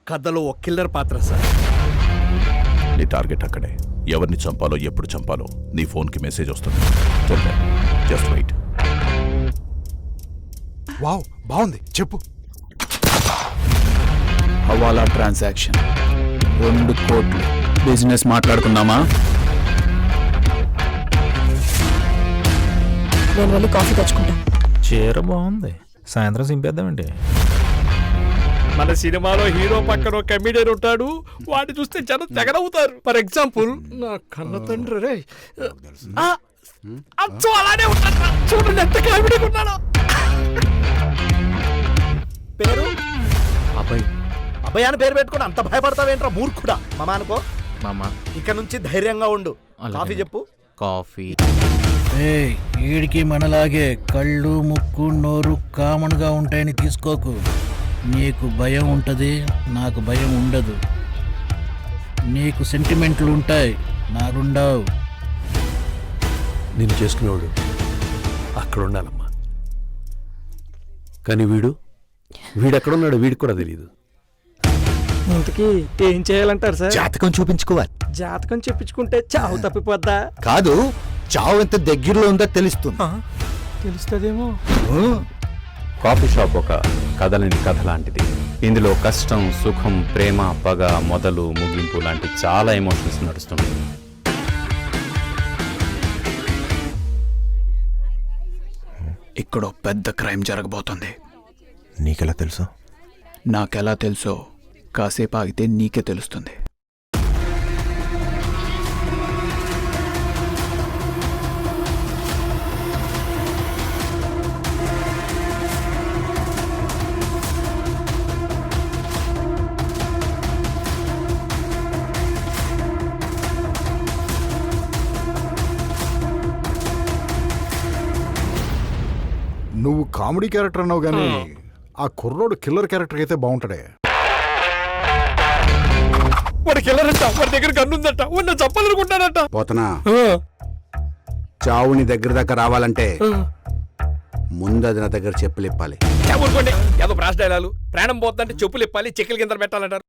కథలో ఒక కిల్లర్ పాత్ర సార్. నీ టార్గెట్ అక్కడే. ఎవరిని చంపాలో ఎప్పుడు చంపాలో నీ ఫోన్కి మెసేజ్ వస్తుంది. Just wait. వావ్, బాగుంది, చెప్పు. హవాలా ట్రాన్సాక్షన్ 2 కోట్లు. బిజినెస్ మాట్లాడుకుందామా? నేను వెళ్ళి కాఫీ తెచ్చుకుంటా. చీర బాగుంది, సాయంత్రం సింపేద్దామండి. మన సినిమాలో హీరో పక్కన ఒక కమెడియన్ ఉంటాడు, వాడిని చూస్తే జనం తెగనవుతారు. ఫర్ ఎగ్జాంపుల్ నా కన్న తండ్రి రే అచ్చం అలానే ఉంటాడు. చూడండి ఎంత కామెడీగా ఉన్నాడో. పేరు అబ్బాయి. అబ్బాయి అని పేరు పెట్టుకుని అంత భయపడతావేంట్రా మూర్ఖుడా? మామ అనుకో. మామ ఇక నుంచి ధైర్యంగా ఉండు. కాఫీ చెప్పు. కాఫీ. వీడికి మనలాగే కళ్ళు, ముక్కు, నోరు కామన్గా ఉంటాయని తీసుకోకు. నీకు భయం ఉంటుంది, నాకు భయం ఉండదు. నీకు సెంటిమెంట్లు ఉంటాయి, నాకుండవు. నేను చేసుకునేవాడు అక్కడ ఉండాలమ్మా. కానీ వీడెక్కడున్నాడో వీడికి కూడా తెలియదు. ఇంతకీ ఏం చేయాలంటారు సార్? జాతకం చూపించుకోవాలి. జాతకం చెప్పించుకుంటే చావు తప్పిపోద్దా? కాదు, చావు ఎంత దగ్గరలో ఉందో తెలుస్తుంది. తెలుస్తుందేమో. కాఫీ షాప్ ఒక కథలేని కథ లాంటిది. ఇందులో కష్టం, సుఖం, ప్రేమ, పగ, మొదలు, ముగింపు లాంటి చాలా ఎమోషన్స్ నడుస్తుంది. ఇక్కడ పెద్ద క్రైమ్ జరగబోతుంది. నీకెలా తెలుసు? నాకెలా తెలుసో కాసేపు ఆగితే నీకే తెలుస్తుంది. నువ్వు కామెడీ క్యారెక్టర్ అన్నావు కానీ ఆ కుర్రోడు కిల్లర్ క్యారెక్టర్ అయితే బాగుంటాడే. వాడు కిల్లర్ అంట, వాడి దగ్గర గన్నుందట, వాడిని చంపాలనుకుంటాడట. పోతనా, చావుని దగ్గర రావాలంటే ముందు అది నా దగ్గర చెప్పులు ఇప్పాలి. ఊరుకోండి, ఏదో బ్రాస్ డైలాలు. ప్రాణం పోతుందంటే చెప్పులు ఇప్పాలి, చెక్కులు కింద పెట్టాలంటారు.